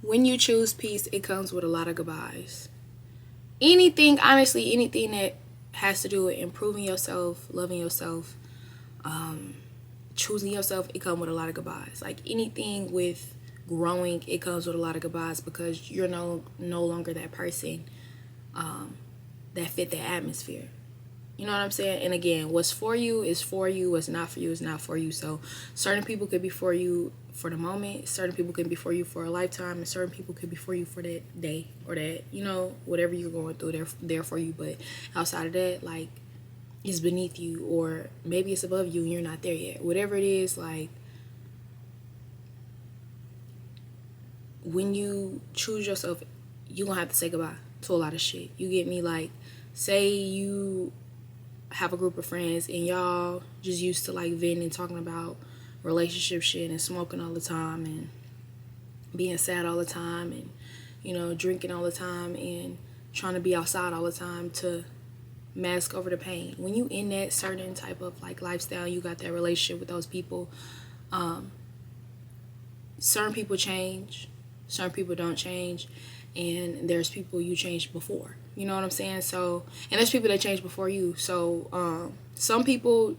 when you choose peace, it comes with a lot of goodbyes. Anything, honestly, anything that has to do with improving yourself, loving yourself, choosing yourself, it comes with a lot of goodbyes. Like anything with growing, it comes with a lot of goodbyes because you're no longer that person that fit the atmosphere. You know what I'm saying? And again, what's for you is for you. What's not for you is not for you. So certain people could be for you for the moment. Certain people can be for you for a lifetime. And certain people could be for you for that day or that, whatever you're going through, they're there for you. But outside of that, like, it's beneath you, or maybe it's above you and you're not there yet. Whatever it is, like, when you choose yourself, you're going to have to say goodbye to a lot of shit. You get me? Like, say you have a group of friends and y'all just used to like venting and talking about relationship shit and smoking all the time and being sad all the time and drinking all the time and trying to be outside all the time to mask over the pain. When you in that certain type of like lifestyle, you got that relationship with those people, certain people change, certain people don't change, and there's people you changed before. You know what I'm saying? So, and there's people that changed before you. So, some people,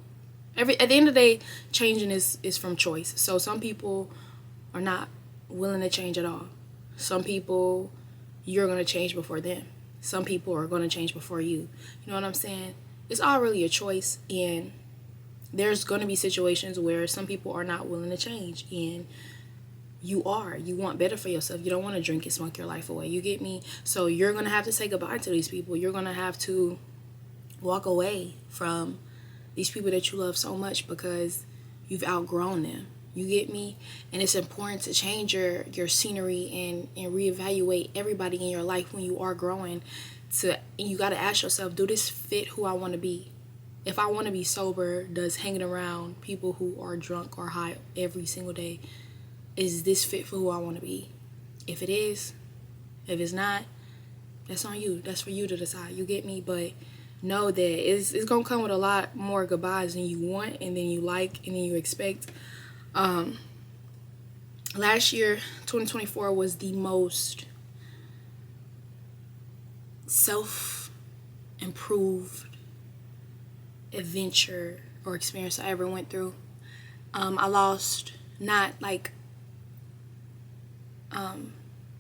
at the end of the day, changing is from choice. So some people are not willing to change at all. Some people, you're going to change before them. Some people are going to change before you. You know what I'm saying? It's all really a choice, and there's going to be situations where some people are not willing to change, and you want better for yourself. You don't want to drink and smoke your life away. You get me? So you're going to have to say goodbye to these people. You're going to have to walk away from these people that you love so much because you've outgrown them. You get me? And it's important to change your scenery and reevaluate everybody in your life when you are growing. And you got to ask yourself, do this fit who I want to be? If I want to be sober, does hanging around people who are drunk or high every single day, is this fit for who I want to be? If it is, if it's not, that's on you. That's for you to decide. You get me? But know that it's going to come with a lot more goodbyes than you want and then you like and then you expect. Last year, 2024, was the most self-improved adventure or experience I ever went through. I lost, not like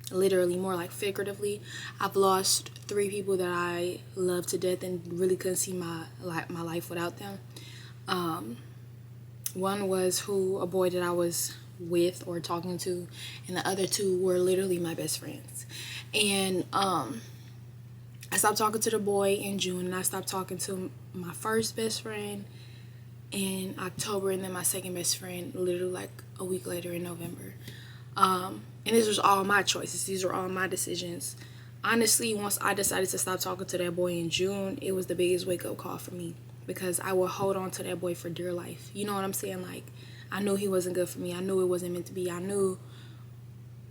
literally, more like figuratively. I've lost 3 people that I love to death and really couldn't see my life without them. One was a boy that I was with or talking to, and the other 2 were literally my best friends. And I stopped talking to the boy in June, and I stopped talking to my first best friend in October, and then my second best friend literally like a week later in November. And this was all my choices. These were all my decisions. Honestly, once I decided to stop talking to that boy in June, it was the biggest wake-up call for me, because I would hold on to that boy for dear life. You know what I'm saying? Like, I knew he wasn't good for me. I knew it wasn't meant to be. I knew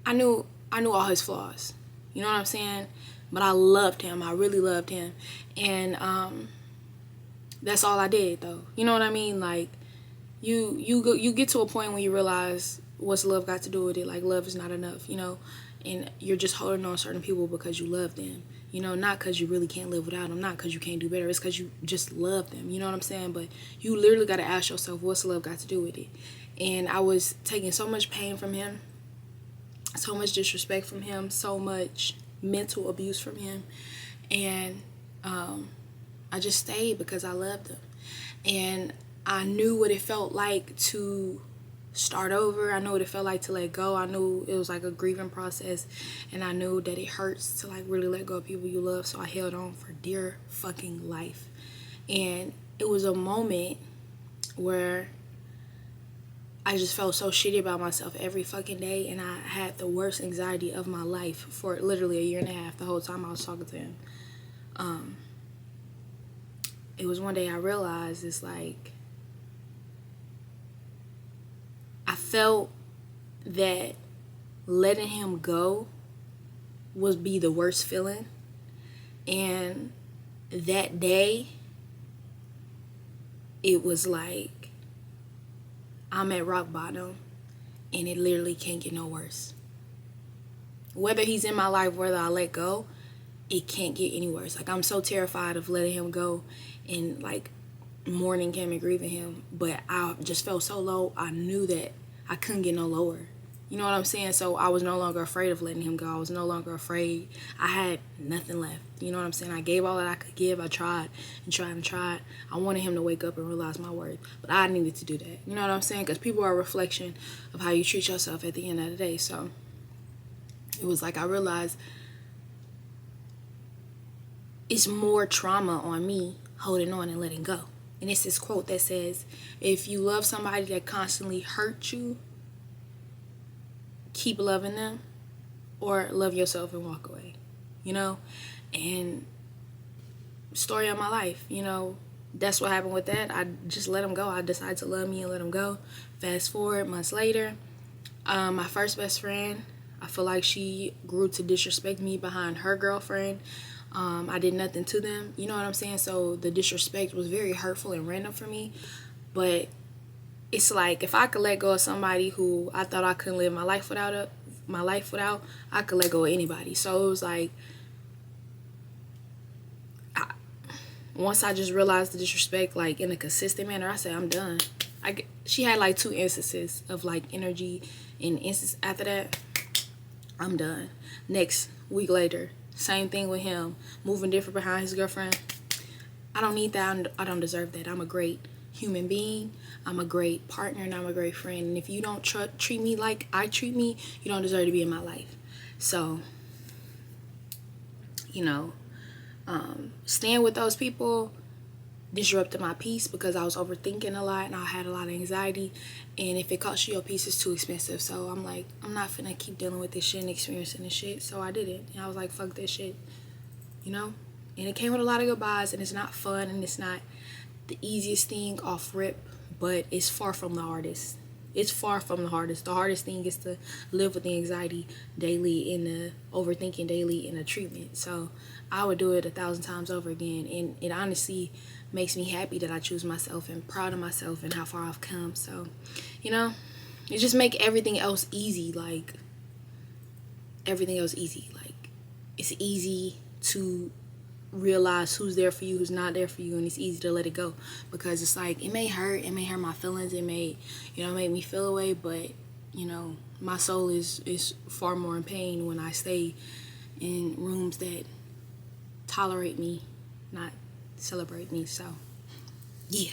all his flaws. You know what I'm saying? But I loved him. I really loved him. And that's all I did, though. You know what I mean? Like, you get to a point when you realize, what's love got to do with it? Like, love is not enough, and you're just holding on certain people because you love them, not because you really can't live without them, not because you can't do better. It's because you just love them. You know what I'm saying? But you literally got to ask yourself, what's love got to do with it? And I was taking so much pain from him, so much disrespect from him, so much mental abuse from him, and I just stayed because I loved him. And I knew what it felt like to start over. I knew what it felt like to let go. I knew it was like a grieving process, and I knew that it hurts to like really let go of people you love. So I held on for dear fucking life. And it was a moment where I just felt so shitty about myself every fucking day, and I had the worst anxiety of my life for literally a year and a half, the whole time I was talking to him. It was one day I realized, it's like, I felt that letting him go would be the worst feeling. And that day, it was like, I'm at rock bottom, and it literally can't get no worse. whether he's in my life, whether I let go, it can't get any worse. Like, I'm so terrified of letting him go and like mourning him and grieving him, but I just felt so low. I knew that I couldn't get no lower. You know what I'm saying? So I was no longer afraid of letting him go. I was no longer afraid. I had nothing left. You know what I'm saying? I gave all that I could give. I tried and tried and tried. I wanted him to wake up and realize my worth, but I needed to do that. You know what I'm saying? Because people are a reflection of how you treat yourself at the end of the day. So it was like I realized it's more trauma on me holding on and letting go. And it's this quote that says, if you love somebody that constantly hurts you, keep loving them, or love yourself and walk away. You know? And story of my life, you know, that's what happened with that. I just let him go. I decided to love me and let him go. Fast forward months later, my first best friend, I feel like she grew to disrespect me behind her girlfriend. I did nothing to them. You know what I'm saying? So the disrespect was very hurtful and random for me. But it's like, if I could let go of somebody who I thought I couldn't live my life without, I could let go of anybody. So it was like, once I just realized the disrespect, like in a consistent manner, I said, I'm done. She had like 2 instances of like energy, and instance after that, I'm done. Next week later, same thing with him, moving different behind his girlfriend. I don't need that. I don't deserve that. I'm a great human being. I'm a great partner, and I'm a great friend. And if you don't treat me like I treat me, you don't deserve to be in my life. So, you know, staying with those people disrupted my peace because I was overthinking a lot and I had a lot of anxiety, and if it costs you your peace, it's too expensive. So I'm like, I'm not finna keep dealing with this shit and experiencing this shit. So I did it, and I was like, fuck this shit, you know. And it came with a lot of goodbyes, and it's not fun, and it's not the easiest thing off rip, but it's far from the hardest. It's far from the hardest. The hardest thing is to live with the anxiety daily and the overthinking daily and the treatment. So I would do it 1,000 times over again. And it honestly makes me happy that I choose myself and proud of myself and how far I've come. So, you know, it just make everything else easy. Like, everything else easy. Like, it's easy to realize who's there for you, who's not there for you, and it's easy to let it go, because it's like, it may hurt my feelings, it may, you know, make me feel away, but, you know, my soul is far more in pain when I stay in rooms that tolerate me, not celebrate me. So yeah.